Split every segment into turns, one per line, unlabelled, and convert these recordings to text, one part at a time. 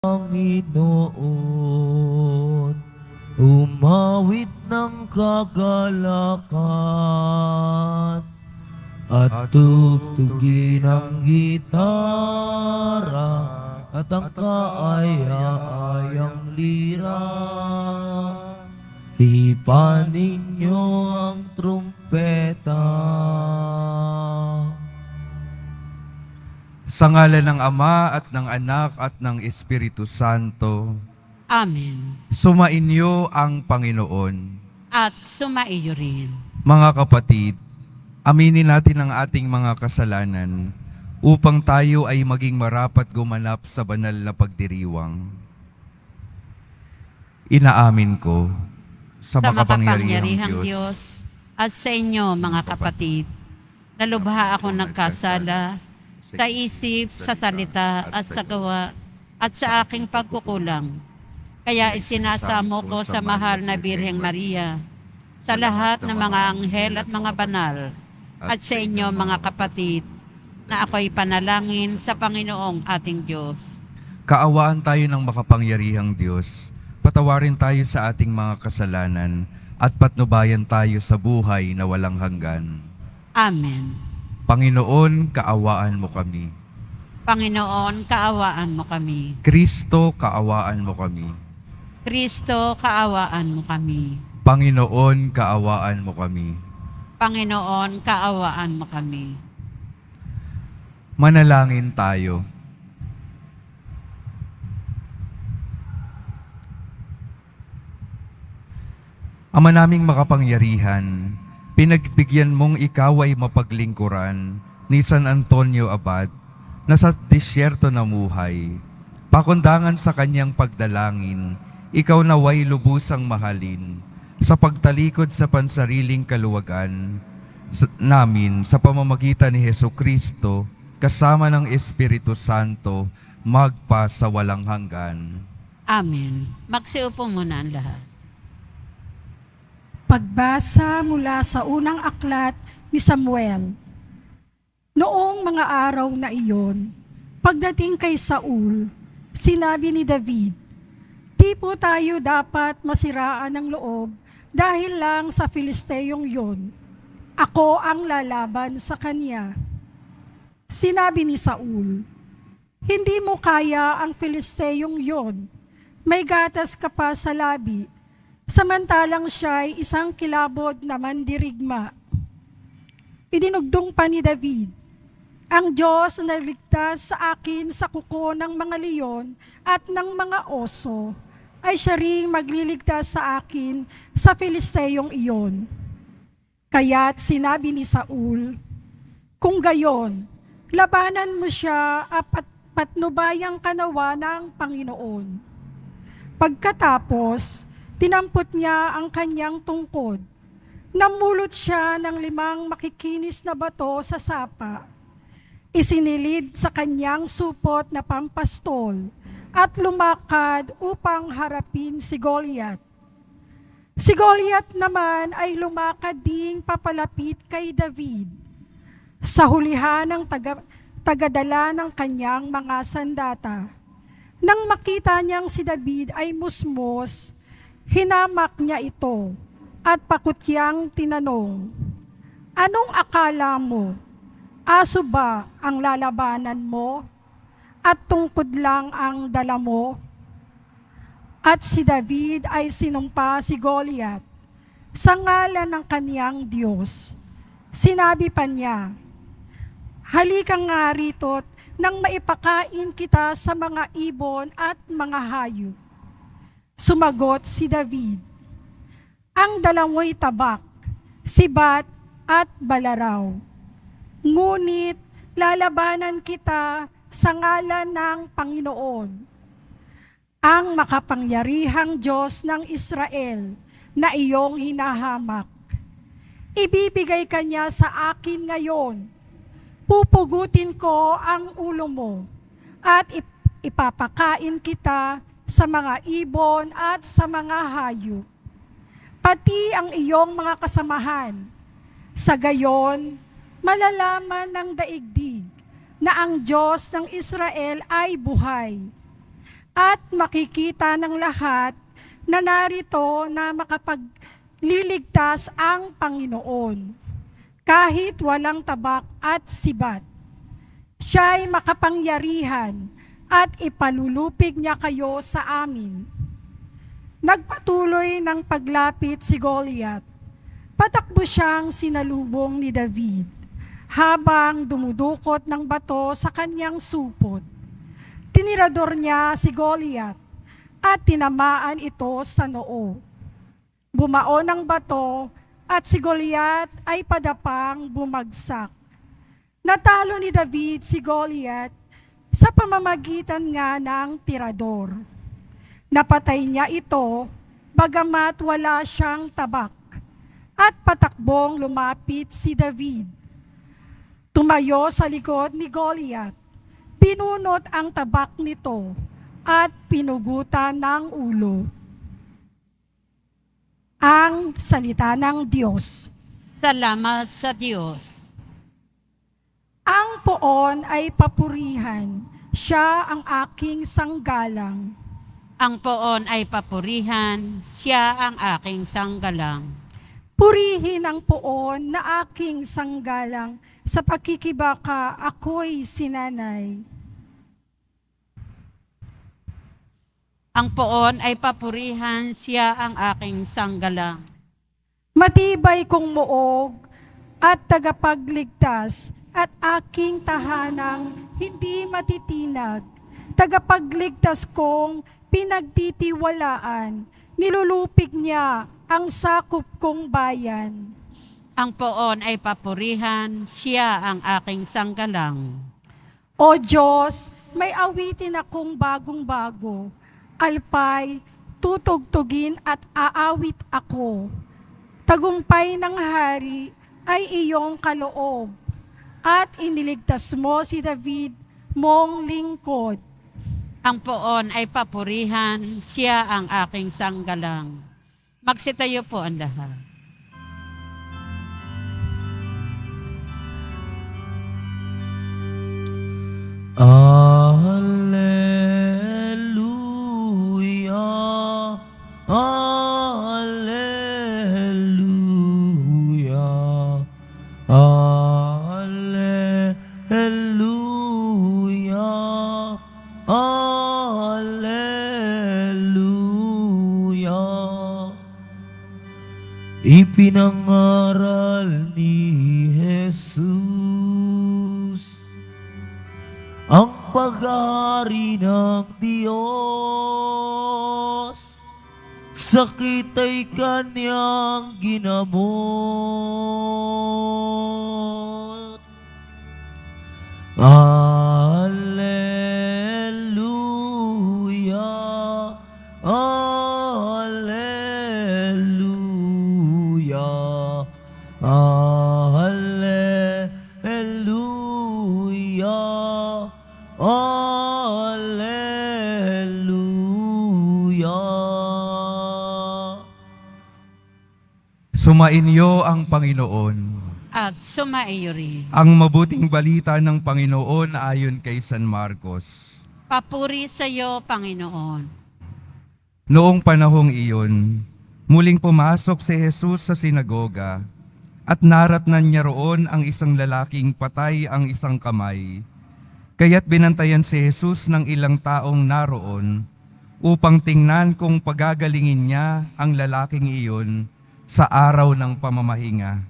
Panginoon, umawit ng kagalakan at tugtugin ang gitara at ang kaaya-ayang lira. Tipanin ninyo ang trumpeta.
Sa ngalan ng Ama at ng Anak at ng Espiritu Santo,
Amen.
sumainyo ang Panginoon.
At sumaiyo rin.
Mga kapatid, aminin natin ang ating mga kasalanan upang tayo ay maging marapat gumanap sa banal na pagdiriwang. Inaamin ko sa makapangyarihang Diyos
at sa inyo, mga kapatid, na lubha ako nagkasala sa isip, sa salita, at sa gawa, at sa aking pagkukulang. Kaya isinasamo ko sa mahal na Birheng Maria, sa lahat ng mga anghel at mga banal, at sa inyo, mga kapatid, na ako'y panalangin sa Panginoong ating Diyos.
Kaawaan tayo ng makapangyarihang Diyos, patawarin tayo sa ating mga kasalanan, at patnubayan tayo sa buhay na walang hanggan.
Amen.
Panginoon, kaawaan mo kami.
Panginoon, kaawaan mo kami.
Kristo, kaawaan mo kami.
Kristo, kaawaan mo kami.
Panginoon, kaawaan mo kami.
Panginoon, kaawaan mo kami.
Manalangin tayo. Ama naming makapangyarihan, pinagbigyan mong ikaw ay mapaglingkuran ni San Antonio Abad na sa disyerto namuhay. Pakundangan sa kanyang pagdalangin, ikaw naway lubusang mahalin sa pagtalikod sa pansariling kaluwagan namin sa pamamagitan ni Hesukristo kasama ng Espiritu Santo magpa sa walang hanggan.
Amen. Magsiupo muna ang lahat.
Pagbasa mula sa unang aklat ni Samuel. Noong mga araw na iyon, pagdating kay Saul, sinabi ni David, "Di po tayo dapat masiraan ng loob dahil lang sa Filisteyong yon. Ako ang lalaban sa kanya." Sinabi ni Saul, "Hindi mo kaya ang Filisteyong yon. May gatas ka pa sa labi, samantalang siya'y isang kilabod na mandirigma." Idinugdong pa ni David, "Ang Diyos na nagligtas sa akin sa kuko ng mga leon at ng mga oso, ay siya ring magliligtas sa akin sa Filisteyong iyon." Kaya't sinabi ni Saul, "Kung gayon, labanan mo siya at patnubayang kanawa ng Panginoon." Pagkatapos, tinampot niya ang kanyang tungkod. Namulot siya ng 5 makikinis na bato sa sapa. Isinilid sa kanyang supot na pampastol at lumakad upang harapin si Goliath. Si Goliath naman ay lumakad ding papalapit kay David. Sa hulihan ng tagadala ng kanyang mga sandata. Nang makita niyang si David ay musmos, hinamak niya ito at pakutyang tinanong, "Anong akala mo? Aso ba ang lalabanan mo? At tungkod lang ang dala mo?" At si David ay sinumpa si Goliath sa ngalan ng kaniyang Diyos. Sinabi pa niya, "Halika nga rito't nang maipakain kita sa mga ibon at mga hayop." Sumagot si David, "Ang dala mo'y tabak, sibat at balaraw. Ngunit lalabanan kita sa ngalan ng Panginoon, ang makapangyarihang Diyos ng Israel na iyong hinahamak. Ibibigay ka niya sa akin ngayon. Pupugutin ko ang ulo mo at ipapakain kita sa mga ibon at sa mga hayop, pati ang iyong mga kasamahan. Sa gayon, malalaman ng daigdig na ang Diyos ng Israel ay buhay. at makikita ng lahat na narito na makapagliligtas ang Panginoon, kahit walang tabak at sibat. Siya'y makapangyarihan at ipalulupig niya kayo sa amin. Nagpatuloy ng paglapit si Goliath. Patakbo siyang sinalubong ni David habang dumudukot ng bato sa kanyang supot. Tinirador niya si Goliath at tinamaan ito sa noo. Bumao ng bato at si Goliath ay padapang bumagsak. Natalo ni David si Goliath sa pamamagitan nga ng tirador. Napatay niya ito bagamat wala siyang tabak at patakbong lumapit si David. Tumayo sa likod ni Goliath, pinunot ang tabak nito at pinugutan ng ulo. Ang salita ng Diyos.
Salamat sa Diyos.
Ang poon ay papurihan, siya ang aking sanggalang.
Ang poon ay papurihan, siya ang aking sanggalang.
Purihin ang poon na aking sanggalang, sa pakikibaka ako'y sinanay.
Ang poon ay papurihan, siya ang aking sanggalang.
Matibay kong muog at tagapagligtas at aking tahanang hindi matitinag. Tagapagligtas kong pinagtitiwalaan, nilulupig niya ang sakop kong bayan.
Ang poon ay papurihan, siya ang aking sanggalang.
O Diyos, may awitin akong bagong-bago. Alpay, tutugtugin at aawit ako. Tagumpay ng hari ay iyong kaloob, at iniligtas mo si David mong lingkod.
Ang poon ay papurihan, siya ang aking sanggalang. Magsitayo po ang lahat.
Alleluia, alleluia, alleluia, alleluia. Ipinangaral ni Jesus ang pag-aari ng Diyos, sakit ay kanyang ginamot. Alleluia, alleluia, alleluia, alleluia.
Sumainyo ang Panginoon.
At sumaiyo rin.
Ang mabuting balita ng Panginoon ayon kay San Marcos.
Papuri sa iyo, Panginoon.
Noong panahong iyon, muling pumasok si Jesus sa sinagoga at naratnan niya roon ang isang lalaking patay ang isang kamay. Kaya't binantayan si Jesus ng ilang taong naroon upang tingnan kung pagagalingin niya ang lalaking iyon sa araw ng pamamahinga,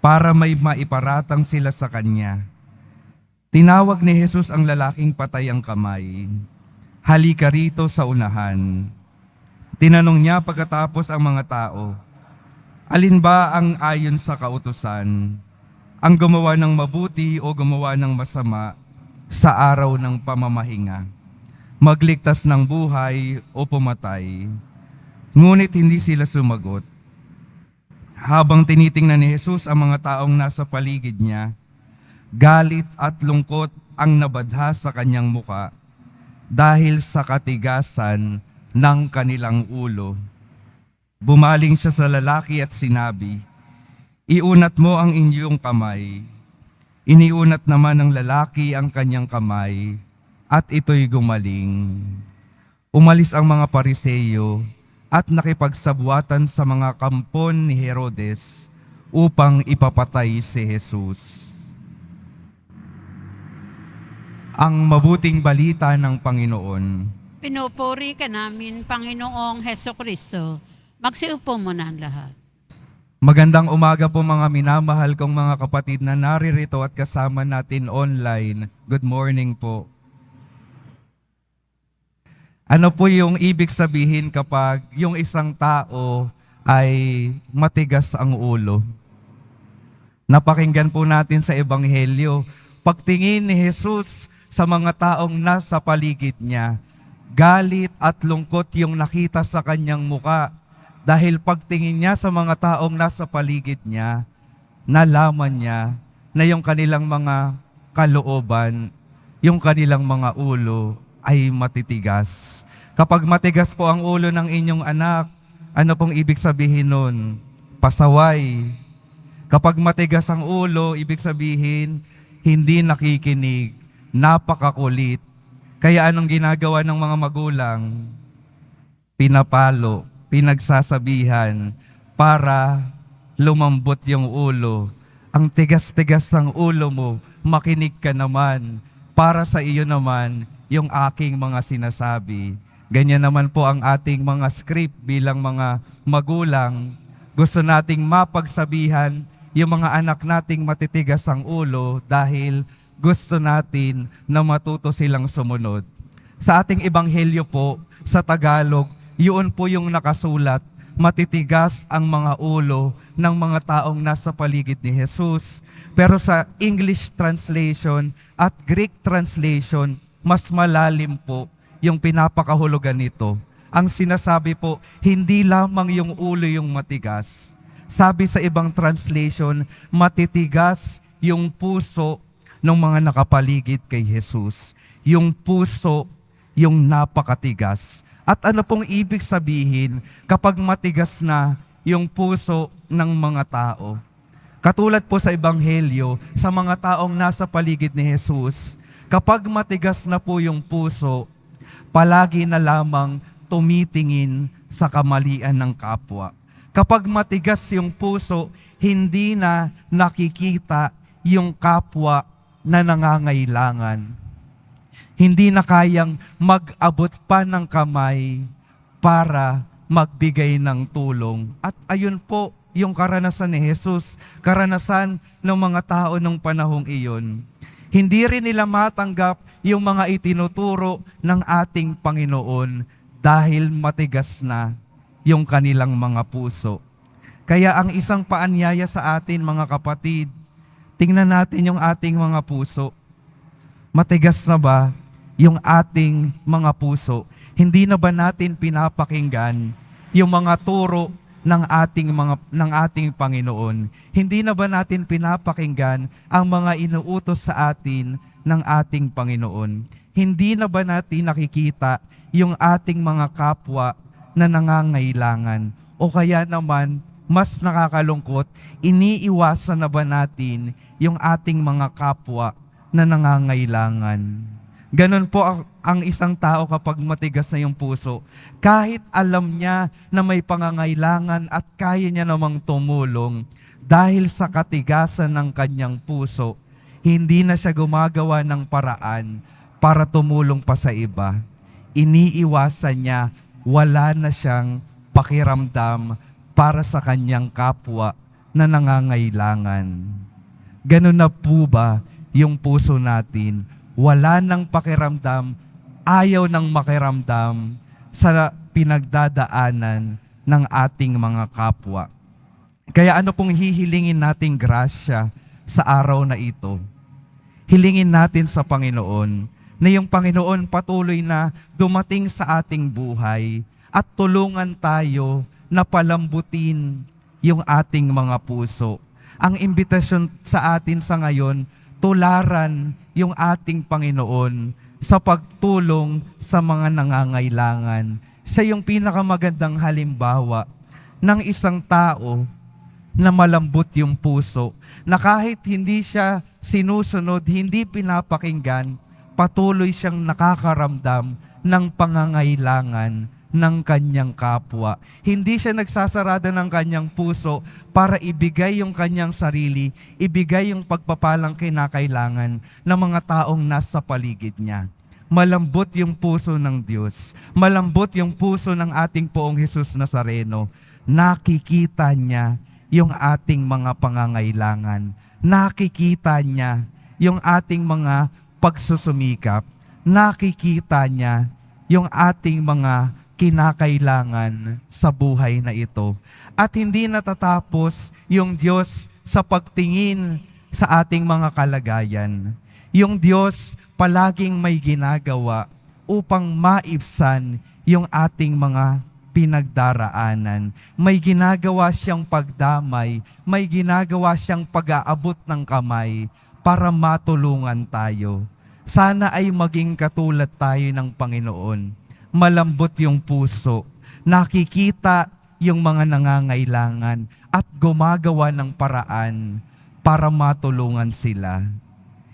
para may maiparatang sila sa kanya. Tinawag ni Jesus ang lalaking patay ang kamay. Halika rito sa unahan. Tinanong niya pagkatapos ang mga tao, alin ba ang ayon sa kautusan? Ang gumawa ng mabuti o gumawa ng masama sa araw ng pamamahinga? Magligtas ng buhay o pumatay? Ngunit hindi sila sumagot. Habang tinitingnan ni Jesus ang mga taong nasa paligid niya, galit at lungkot ang nabadha sa kanyang muka dahil sa katigasan ng kanilang ulo. Bumaling siya sa lalaki at sinabi, "Iunat mo ang inyong kamay." Iniunat naman ng lalaki ang kanyang kamay at ito'y gumaling. Umalis ang mga Pariseyo at nakipagsabuatan sa mga kampon ni Herodes upang ipapatay si Jesus. Ang mabuting balita ng Panginoon.
Pinupuri ka namin, Panginoong Heso Kristo. Magsiupo muna ang lahat.
Magandang umaga po mga minamahal kong mga kapatid na naririto at kasama natin online. Good morning po. Ano po yung ibig sabihin kapag yung isang tao ay matigas ang ulo? Napakinggan po natin sa Ebanghelyo. Pagtingin ni Jesus sa mga taong nasa paligid niya, galit at lungkot yung nakita sa kanyang muka. Dahil pagtingin niya sa mga taong nasa paligid niya, nalaman niya na yung kanilang mga kalooban, yung kanilang mga ulo ay matitigas. Kapag matigas po ang ulo ng inyong anak, ano pong ibig sabihin nun? Pasaway. Kapag matigas ang ulo, ibig sabihin, hindi nakikinig, napakakulit. Kaya anong ginagawa ng mga magulang? Pinapalo, pinagsasabihan para lumambot yung ulo. Ang tigas-tigas ng ulo mo, makinig ka naman. Para sa iyo naman, yung aking mga sinasabi. Ganyan naman po ang ating mga script bilang mga magulang. Gusto nating mapagsabihan yung mga anak nating matitigas ang ulo dahil gusto natin na matuto silang sumunod. Sa ating ebanghelyo po, sa Tagalog, yun po yung nakasulat, matitigas ang mga ulo ng mga taong nasa paligid ni Jesus. Pero sa English translation at Greek translation, mas malalim po yung pinapakahulugan nito. Ang sinasabi po, hindi lamang yung ulo yung matigas. Sabi sa ibang translation, matitigas yung puso ng mga nakapaligid kay Jesus. Yung puso, yung napakatigas. At ano pong ibig sabihin kapag matigas na yung puso ng mga tao? Katulad po sa Ebanghelyo, sa mga taong nasa paligid ni Jesus, kapag matigas na po yung puso, palagi na lamang tumitingin sa kamalian ng kapwa. Kapag matigas yung puso, hindi na nakikita yung kapwa na nangangailangan. Hindi na kayang mag-abot pa ng kamay para magbigay ng tulong. At ayun po yung karanasan ni Jesus, karanasan ng mga tao ng panahong iyon. Hindi rin nila matanggap yung mga itinuturo ng ating Panginoon dahil matigas na yung kanilang mga puso. Kaya ang isang paanyaya sa atin mga kapatid, tingnan natin yung ating mga puso. Matigas na ba yung ating mga puso? Hindi na ba natin pinapakinggan yung mga turo ng ating Panginoon? Hindi na ba natin pinapakinggan ang mga inuutos sa atin ng ating Panginoon? Hindi na ba natin nakikita yung ating mga kapwa na nangangailangan? O kaya naman, mas nakakalungkot, iniiwasan na ba natin yung ating mga kapwa na nangangailangan? Ganon po ang isang tao kapag matigas na yung puso. Kahit alam niya na may pangangailangan at kaya niya namang tumulong, dahil sa katigasan ng kanyang puso, hindi na siya gumagawa ng paraan para tumulong pa sa iba. Iniiwasan niya, wala na siyang pakiramdam para sa kanyang kapwa na nangangailangan. Ganon na po ba yung puso natin? Wala nang pakiramdam, ayaw nang makiramdam sa pinagdadaanan ng ating mga kapwa. Kaya ano pong hihilingin nating grasya sa araw na ito? Hilingin natin sa Panginoon na yung Panginoon patuloy na dumating sa ating buhay at tulungan tayo na palambutin yung ating mga puso. Ang imbitasyon sa atin sa ngayon, tularan yung ating Panginoon sa pagtulong sa mga nangangailangan. Siya yung pinakamagandang halimbawa ng isang tao na malambot yung puso, na kahit hindi siya sinusunod, hindi pinapakinggan, patuloy siyang nakakaramdam ng pangangailangan ng kanyang kapwa. Hindi siya nagsasarado ng kanyang puso para ibigay yung kanyang sarili, ibigay yung pagpapalang kinakailangan ng mga taong nasa paligid niya. Malambot yung puso ng Diyos. Malambot yung puso ng ating Poong Hesus Nazareno. Nakikita niya yung ating mga pangangailangan. Nakikita niya yung ating mga pagsusumikap. Nakikita niya yung ating mga kinakailangan sa buhay na ito. At hindi natatapos yung Diyos sa pagtingin sa ating mga kalagayan. Yung Diyos palaging may ginagawa upang maibsan yung ating mga pinagdaraanan. May ginagawa siyang pagdamay, may ginagawa siyang pag-aabot ng kamay para matulungan tayo. Sana ay maging katulad tayo ng Panginoon. Malambot yung puso, nakikita yung mga nangangailangan at gumagawa ng paraan para matulungan sila.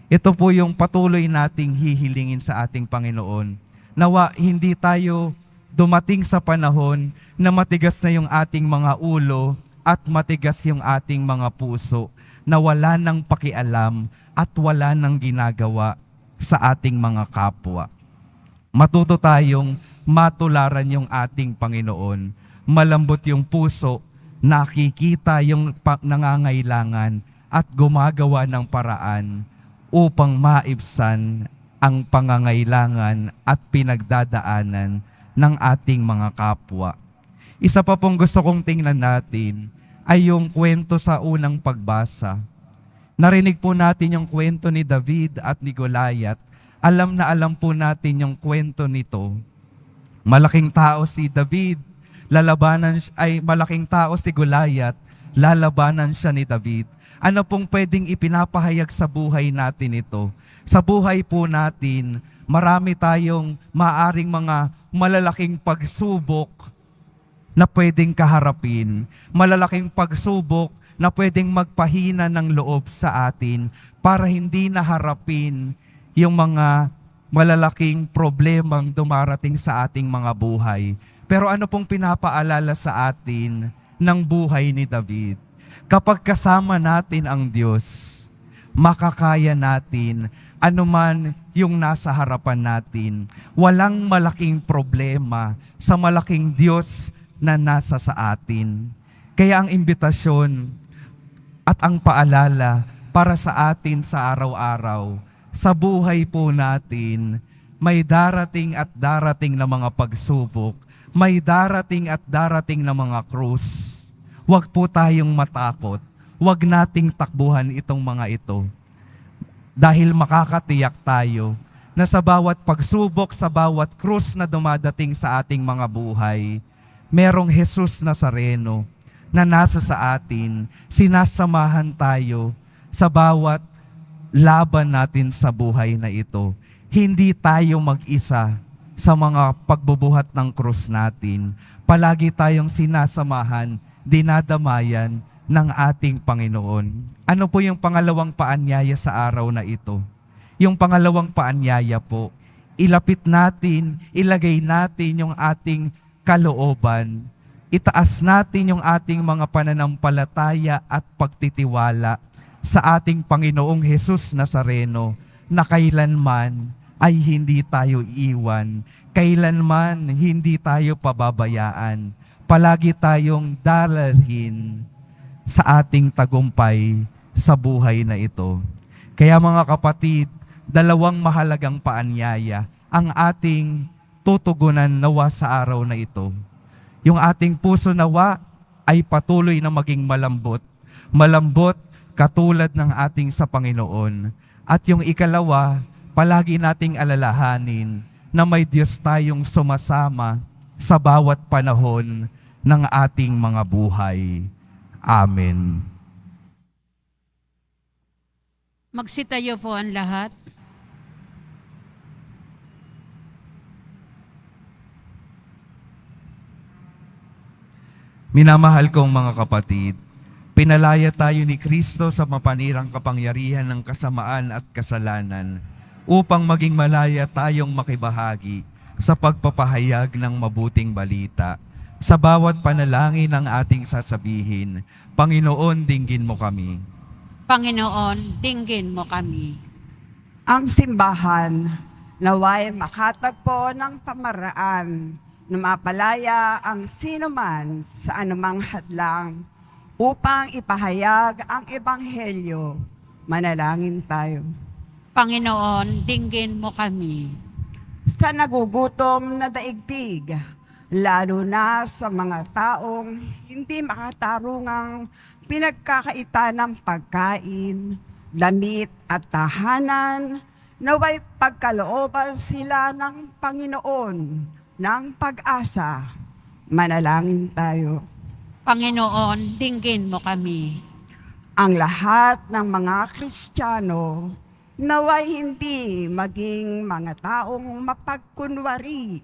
Ito po yung patuloy nating hihilingin sa ating Panginoon. Nawa hindi tayo dumating sa panahon na matigas na yung ating mga ulo at matigas yung ating mga puso, na wala nang pakialam at wala nang ginagawa sa ating mga kapwa. Matuto tayong matularan yung ating Panginoon. Malambot yung puso, nakikita yung nangangailangan at gumagawa ng paraan upang maibsan ang pangangailangan at pinagdadaanan ng ating mga kapwa. Isa pa pong gusto kong tingnan natin ay yung kwento sa unang pagbasa. Narinig po natin yung kwento ni David at ni Goliath. Alam na alam po natin yung kwento nito. Malaking tao si David, malaking tao si Goliath, lalabanan siya ni David. Ano pong pwedeng ipinapahayag sa buhay natin ito? Sa buhay po natin, marami tayong maaring mga malalaking pagsubok na pwedeng kaharapin. Malalaking pagsubok na pwedeng magpahina ng loob sa atin para hindi naharapin yung mga malalaking problemang dumarating sa ating mga buhay. Pero ano pong pinapaalala sa atin ng buhay ni David? Kapag kasama natin ang Diyos, makakaya natin anuman yung nasa harapan natin. Walang malaking problema sa malaking Diyos na nasa sa atin. Kaya ang imbitasyon at ang paalala para sa atin sa araw-araw, sa buhay po natin, may darating at darating na mga pagsubok, may darating at darating na mga krus. Huwag po tayong matakot. Huwag nating takbuhan itong mga ito. Dahil makakatiyak tayo na sa bawat pagsubok, sa bawat krus na dumadating sa ating mga buhay, merong Jesus Nazareno na nasa sa atin, sinasamahan tayo sa bawat laban natin sa buhay na ito. Hindi tayo mag-isa sa mga pagbubuhat ng krus natin. Palagi tayong sinasamahan, dinadamayan ng ating Panginoon. Ano po yung pangalawang paanyaya sa araw na ito? Yung pangalawang paanyaya po, ilapit natin, ilagay natin yung ating kalooban, itaas natin yung ating mga pananampalataya at pagtitiwala sa ating Panginoong Hesus Nazareno na kailanman ay hindi tayo iwan, kailanman hindi tayo pababayaan. Palagi tayong dalhin sa ating tagumpay sa buhay na ito. Kaya mga kapatid, dalawang mahalagang paanyaya ang ating tutugunan nawa sa araw na ito. Yung ating puso nawa ay patuloy na maging malambot. Malambot katulad ng ating sa Panginoon. At yung ikalawa, palagi nating alalahanin na may Diyos tayong sumasama sa bawat panahon ng ating mga buhay. Amen.
Magsitayo po ang lahat.
Minamahal kong mga kapatid, pinalaya tayo ni Kristo sa mapanirang kapangyarihan ng kasamaan at kasalanan upang maging malaya tayong makibahagi sa pagpapahayag ng mabuting balita. Sa bawat panalangin ng ating sasabihin, Panginoon, dinggin mo kami.
Panginoon, dinggin mo kami.
Ang simbahan naway makatagpo ng pamaraan na mapalaya ang sinuman sa anumang hadlang upang ipahayag ang Ebanghelyo. Manalangin tayo.
Panginoon, dinggin mo kami.
Sa nagugutom na daigdig, lalo na sa mga taong hindi makatarungang pinagkakaita ng pagkain, damit at tahanan, naway pagkalooban sila ng Panginoon ng pag-asa. Manalangin tayo.
Panginoon, dinggin mo kami.
Ang lahat ng mga Kristiyano naway hindi maging mga taong mapagkunwari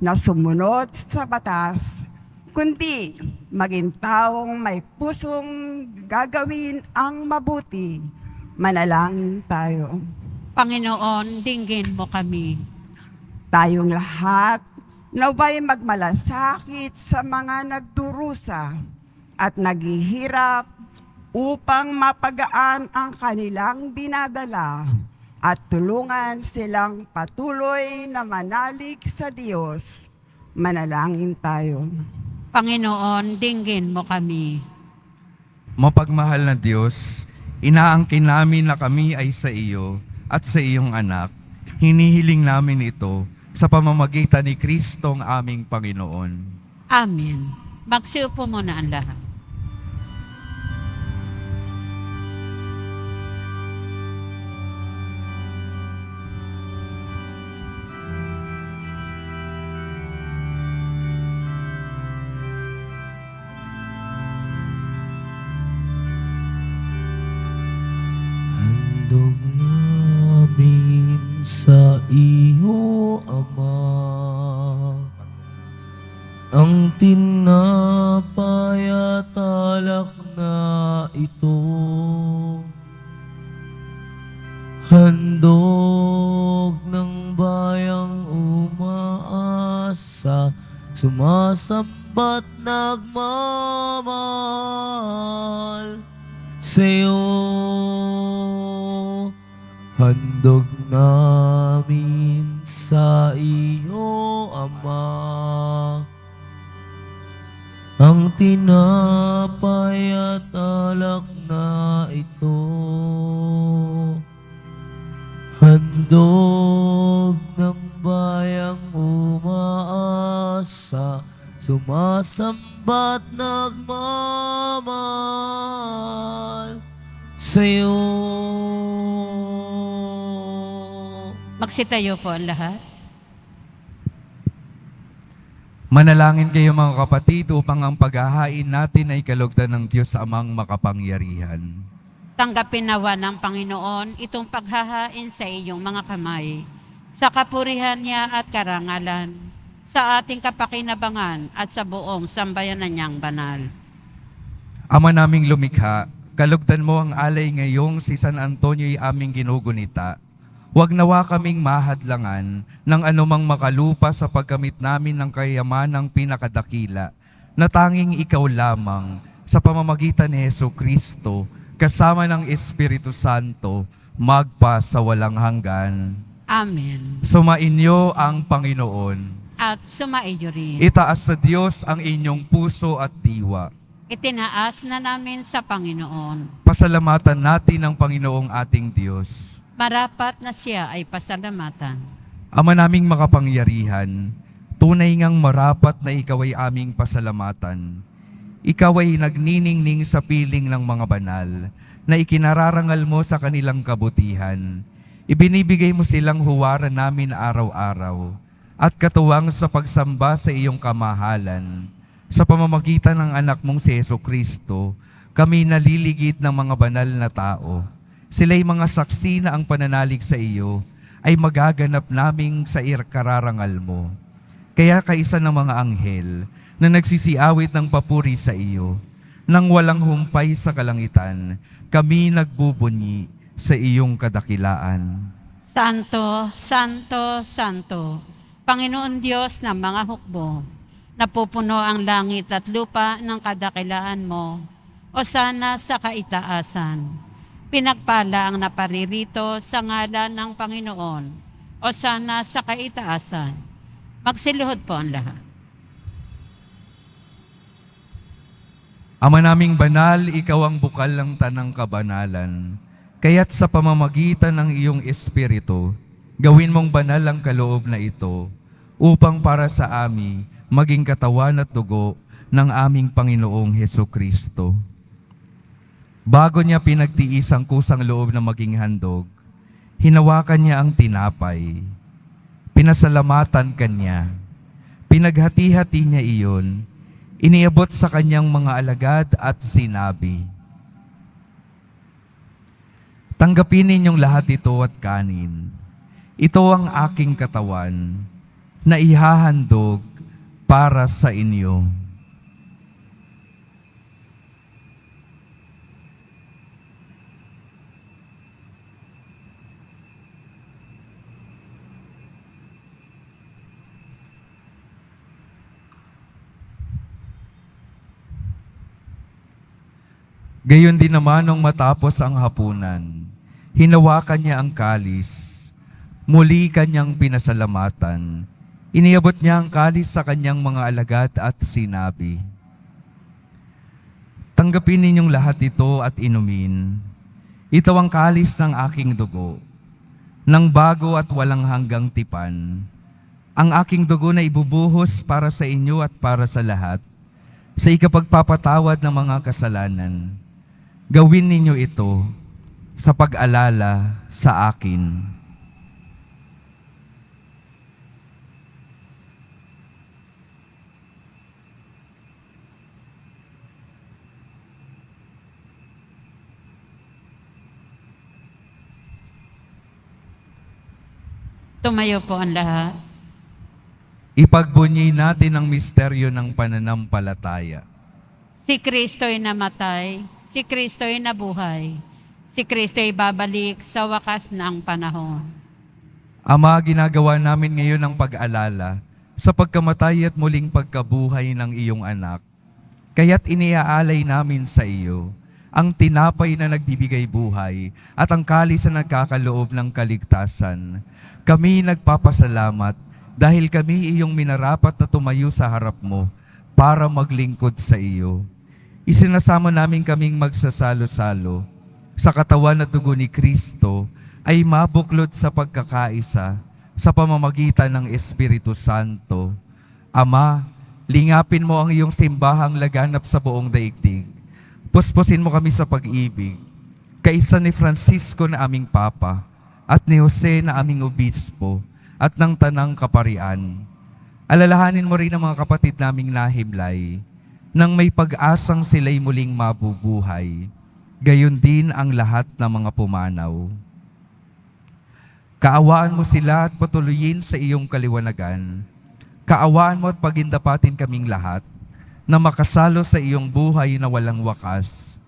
na sumunod sa batas, kundi maging taong may pusong gagawin ang mabuti. Manalangin tayo.
Panginoon, dinggin mo kami.
Tayong lahat naway magmalasakit sa mga nagdurusa at naghihirap upang mapagaan ang kanilang dinadala at tulungan silang patuloy na manalig sa Diyos. Manalangin tayo.
Panginoon, dinggin mo kami.
Mapagmahal na Diyos, inaangkin namin na kami ay sa iyo at sa iyong anak. Hinihiling namin ito sa pamamagitan ni Kristong aming Panginoon.
Amen. Magsiupo muna ang lahat.
Handog namin sa iyo, Ama, ang tinapay at alak na ito. Handog ng bayang umaasa, sumasambat nagmamahal sa'yo. Handog namin sa iyo, Ama, ang tinapay at alak na ito. Handog ng bayang umaasa, sumasambat nagmamahal sa'yo.
Magsitayo po ang lahat.
Manalangin kayo mga kapatid upang ang paghahain natin ay kalugdan ng Diyos Amang makapangyarihan.
Tanggapin nawa ng Panginoon itong paghahain sa iyong mga kamay, sa kapurihan niya at karangalan, sa ating kapakinabangan at sa buong sambayanan niyang banal.
Ama naming lumikha, kalugdan mo ang alay ngayong si San Antonio'y aming ginugunita. Huwag nawa kaming mahadlangan ng anumang makalupa sa pagkamit namin ng kayamanang pinakadakila na tanging ikaw lamang sa pamamagitan ni Jesucristo kasama ng Espiritu Santo magpa sa walang hanggan.
Amen.
Sumainyo ang Panginoon.
At sumaiyo rin.
Itaas sa Diyos ang inyong puso at diwa.
Itinaas na namin sa Panginoon.
Pasalamatan natin ang Panginoong ating Diyos.
Marapat na siya ay pasalamatan.
Ama naming makapangyarihan, tunay ngang marapat na ikaw ay aming pasalamatan. Ikaw ay nagniningning sa piling ng mga banal na ikinararangal mo sa kanilang kabutihan. Ibinibigay mo silang huwaran namin araw-araw at katuwang sa pagsamba sa iyong kamahalan. Sa pamamagitan ng anak mong si Jesucristo, kami naliligid ng mga banal na tao. Sila'y mga saksi na ang pananalig sa iyo ay magaganap naming sa kararangal mo. Kaya kaisa ng mga anghel na nagsisiawit ng papuri sa iyo, nang walang humpay sa kalangitan, kami nagbubunyi sa iyong kadakilaan.
Santo, Santo, Santo, Panginoon Diyos ng mga hukbo, napupuno ang langit at lupa ng kadakilaan mo, o sana sa kaitaasan. Pinagpala ang naparirito sa ngalan ng Panginoon, o sana sa kaitaasan. Magsiluhod po ang lahat.
Ama naming banal, ikaw ang bukal ng tanang kabanalan. Kaya't sa pamamagitan ng iyong Espiritu, gawin mong banal ang kaloob na ito, upang para sa amin maging katawan at dugo ng aming Panginoong Hesukristo. Bago niya pinagtiis ang kusang loob na maging handog, hinawakan niya ang tinapay, pinasalamatan kanya, pinaghati-hati niya iyon, iniabot sa kanyang mga alagad at sinabi, "Tanggapin ninyong lahat ito at kanin. Ito ang aking katawan na ihahandog para sa inyo." Gayon din naman nung matapos ang hapunan, hinawakan niya ang kalis, muli kanyang pinasalamatan, iniabot niya ang kalis sa kanyang mga alagad at sinabi, "Tanggapin ninyong lahat ito at inumin. Ito ang kalis ng aking dugo, ng bago at walang hanggang tipan. Ang aking dugo na ibubuhos para sa inyo at para sa lahat, sa ikapagpapatawad ng mga kasalanan. Gawin ninyo ito sa pag-alala sa akin."
Tumayo po ang lahat.
Ipagbunyi natin ang misteryo ng pananampalataya.
Si Kristo'y namatay, si Kristo'y nabuhay, si Kristo'y babalik sa wakas ng panahon.
Ama, ginagawa namin ngayon ang pag-alala sa pagkamatay at muling pagkabuhay ng iyong anak. Kaya't iniaalay namin sa iyo ang tinapay na nagbibigay buhay at ang kalis na nagkakaloob ng kaligtasan. Kami nagpapasalamat dahil kami iyong minarapat na tumayo sa harap mo para maglingkod sa iyo. Isinasama namin kaming magsasalo-salo sa katawan at dugo ni Kristo ay mabuklod sa pagkakaisa sa pamamagitan ng Espiritu Santo. Ama, lingapin mo ang iyong simbahang laganap sa buong daigdig. Puspusin mo kami sa pag-ibig, kaisa ni Francisco na aming Papa, at ni Jose na aming Obispo, at ng Tanang Kaparian. Alalahanin mo rin ang mga kapatid naming nahimlay, nang may pag-asang sila'y muling mabubuhay, gayon din ang lahat ng mga pumanaw. Kaawaan mo sila at patuloyin sa iyong kaliwanagan. Kaawaan mo at pagindapatin kaming lahat, na makasalo sa iyong buhay na walang wakas,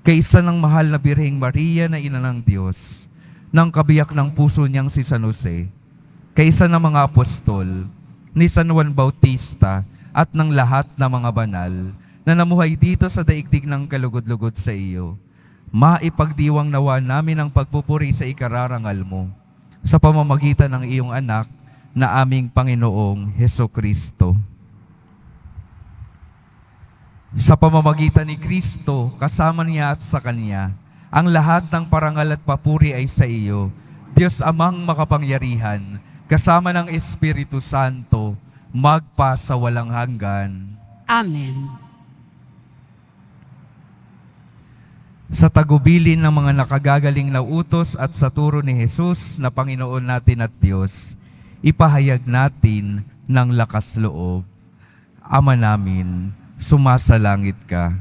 kaisa ng mahal na Birheng Maria na Ina ng Diyos, ng kabiyak ng puso niyang si San Jose, kaisa ng mga apostol, ni San Juan Bautista, at ng lahat ng mga banal na namuhay dito sa daigdig ng kalugod-lugod sa iyo. Maipagdiwang nawa namin ang pagpupuri sa ikararangal mo sa pamamagitan ng iyong anak na aming Panginoong Hesukristo. Sa pamamagitan ni Kristo, kasama niya at sa Kanya, ang lahat ng parangal at papuri ay sa iyo, Diyos Amang makapangyarihan, kasama ng Espiritu Santo, magpa sa walang hanggan.
Amen.
Sa tagubilin ng mga nakagagaling na utos at sa turo ni Jesus na Panginoon natin at Diyos, ipahayag natin ng lakas loob. Ama namin, sumasalangit ka.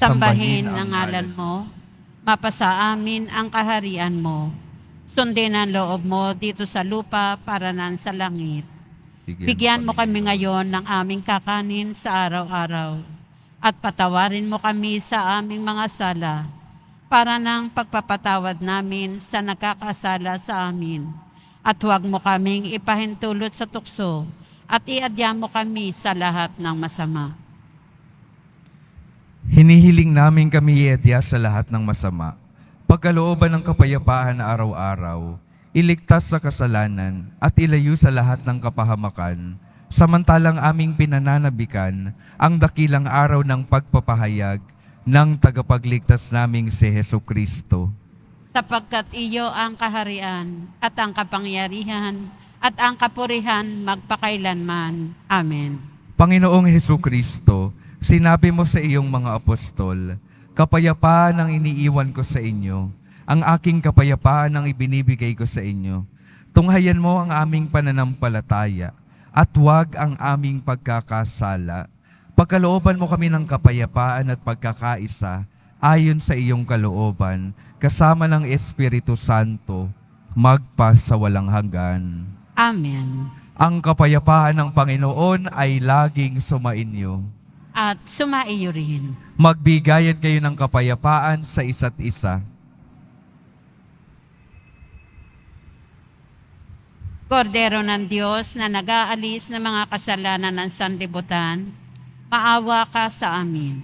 Sambahin ang ngalan mo, mapasa amin ang kaharian mo. Sundin ang loob mo dito sa lupa para nan sa langit. Bigyan mo kami ngayon ng aming kakanin sa araw-araw at patawarin mo kami sa aming mga sala para ng pagpapatawad namin sa nakakasala sa amin. At huwag mo kaming ipahintulot sa tukso at iadya mo kami sa lahat ng masama.
Hinihiling namin kami iadya sa lahat ng masama. Pagkalooban ng kapayapaan na araw-araw, iligtas sa kasalanan at ilayo sa lahat ng kapahamakan, samantalang aming pinananabikan ang dakilang araw ng pagpapahayag ng tagapagligtas naming si Hesukristo.
Sapagkat iyo ang kaharian at ang kapangyarihan at ang kapurihan magpakailanman. Amen.
Panginoong Hesukristo, sinabi mo sa iyong mga apostol, kapayapaan ang iniiwan ko sa inyo, ang aking kapayapaan ang ibinibigay ko sa inyo. Tunghayan mo ang aming pananampalataya at huwag ang aming pagkakasala. Pagkalooban mo kami ng kapayapaan at pagkakaisa ayon sa iyong kalooban, kasama ng Espiritu Santo, magpa sa walang hanggan.
Amen.
Ang kapayapaan ng Panginoon ay laging sumainyo.
At sumaiyo rin.
Magbigayan kayo ng kapayapaan sa isa't isa.
Kordero ng Diyos na nag-aalis ng mga kasalanan ng sanlibutan, maawa ka sa amin.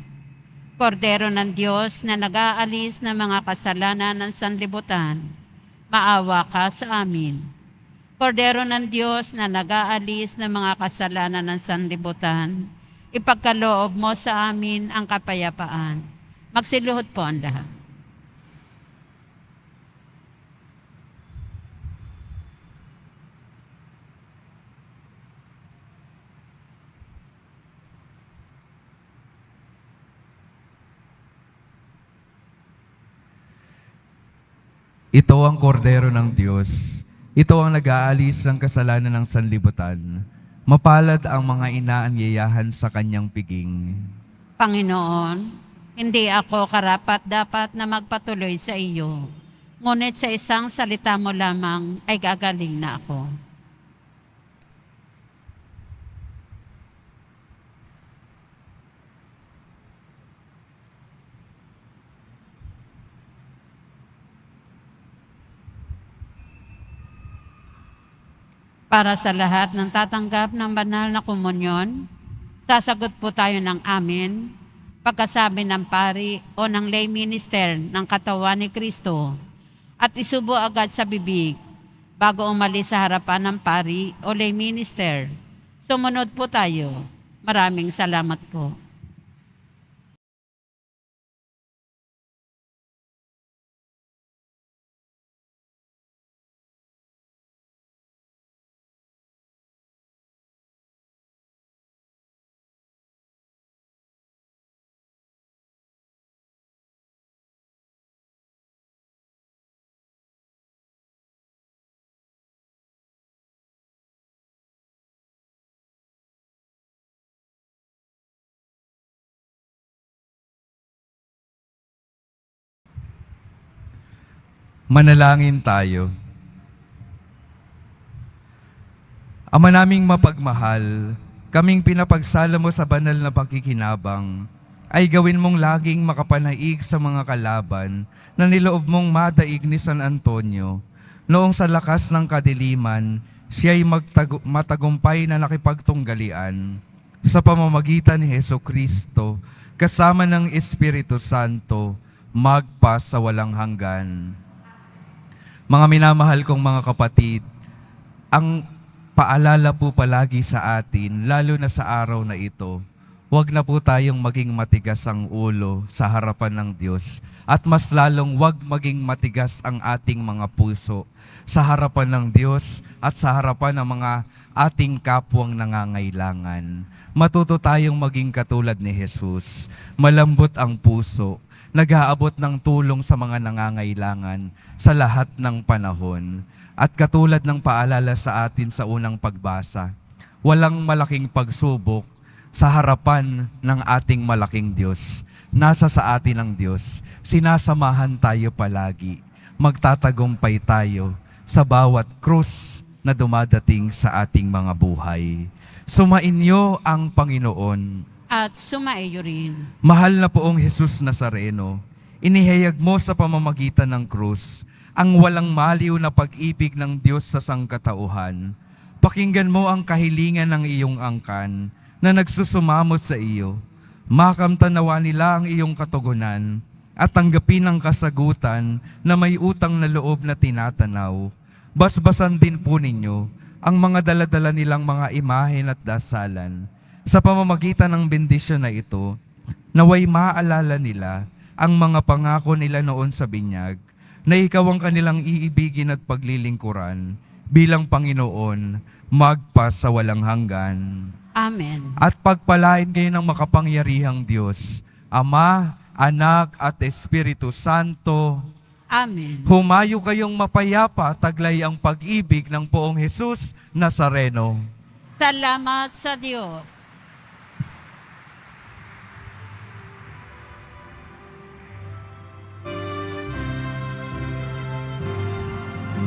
Kordero ng Diyos na nag-aalis ng mga kasalanan ng sanlibutan, maawa ka sa amin. Kordero ng Diyos na nag-aalis ng mga kasalanan ng sanlibutan, ipagkaloob mo sa amin ang kapayapaan. Magsiluhod po ang lahat.
Ito ang kordero ng Diyos. Ito ang nag-aalis ng kasalanan ng sanlibutan. Mapalad ang mga inaanyayahan sa kanyang piging.
Panginoon, hindi ako karapat-dapat na magpatuloy sa iyo. Ngunit sa isang salita mo lamang ay gagaling na ako. Para sa lahat ng tatanggap ng banal na komunyon, sasagot po tayo ng amen pagkasabi ng pari o ng lay minister ng katawan ni Kristo at isubo agad sa bibig bago umalis sa harapan ng pari o lay minister. Sumunod po tayo. Maraming salamat po.
Manalangin tayo. Ama naming mapagmahal, kaming pinapagsala mo sa banal na pakikinabang, ay gawin mong laging makapanaig sa mga kalaban na niloob mong madaig ni San Antonio. Noong sa lakas ng kadiliman, siya'y matagumpay na nakipagtunggalian sa pamamagitan ni Hesukristo, kasama ng Espiritu Santo, magpa sa walang hanggan. Mga minamahal kong mga kapatid, ang paalala po palagi sa atin, lalo na sa araw na ito, huwag na po tayong maging matigas ang ulo sa harapan ng Diyos at mas lalong huwag maging matigas ang ating mga puso sa harapan ng Diyos at sa harapan ng mga ating kapwang nangangailangan. Matuto tayong maging katulad ni Jesus, malambot ang puso, nag-aabot ng tulong sa mga nangangailangan sa lahat ng panahon. At katulad ng paalala sa atin sa unang pagbasa, walang malaking pagsubok sa harapan ng ating malaking Diyos. Nasa sa atin ang Diyos. Sinasamahan tayo palagi. Magtatagumpay tayo sa bawat krus na dumadating sa ating mga buhay. Sumainyo ang Panginoon.
At sumaiyo rin.
Mahal na poong Jesus Nazareno, inihayag mo sa pamamagitan ng krus ang walang maliw na pag-ibig ng Diyos sa sangkatauhan. Pakinggan mo ang kahilingan ng iyong angkan na nagsusumamo sa iyo. Makamtanawa nila ang iyong katugunan at tanggapin ang kasagutan na may utang na loob na tinatanaw. Basbasan din po ninyo ang mga daladala nilang mga imahen at dasalan. Sa pamamagitan ng bendisyon na ito, naway maalala nila ang mga pangako nila noon sa binyag, na ikaw ang kanilang iibigin at paglilingkuran bilang Panginoon, magpa sa walang hanggan.
Amen.
At pagpalain kayo ng makapangyarihang Diyos, Ama, Anak at Espiritu Santo.
Amen.
Humayo kayong mapayapa, taglay ang pag-ibig ng Poong Jesus Nazareno.
Salamat sa Diyos.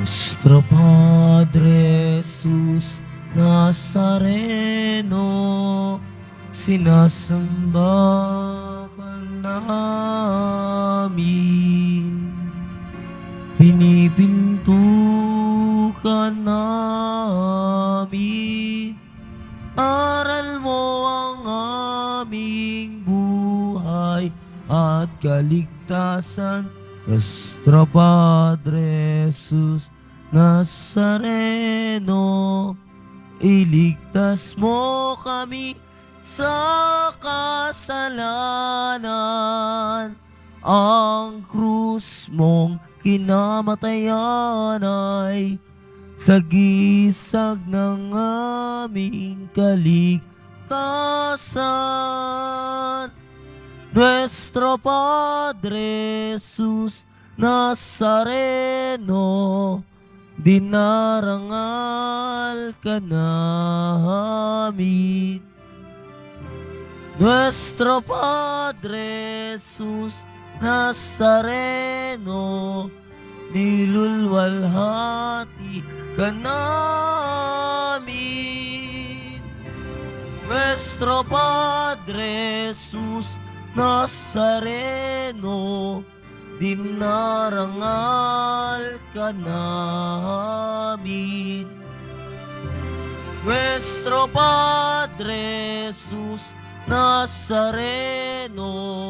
Nuestro Padre Jesus Nazareno, sinasamba ka namin, pinipinto ka namin, aral mo ang aming buhay at kaligtasan. Nuestro Padre Jesus Nazareno, iligtas mo kami sa kasalanan. Ang krus mong kinamatayan ay sagisag ng aming kaligtasan. Nuestro Padre Jesus Nazareno, dinarangal ka namin. Nuestro Padre Jesus Nazareno, nilulwalhati ka namin. Nuestro Padre Jesus Nazareno, dinarangal ka namin. Nuestro Padre Jesus Nazareno,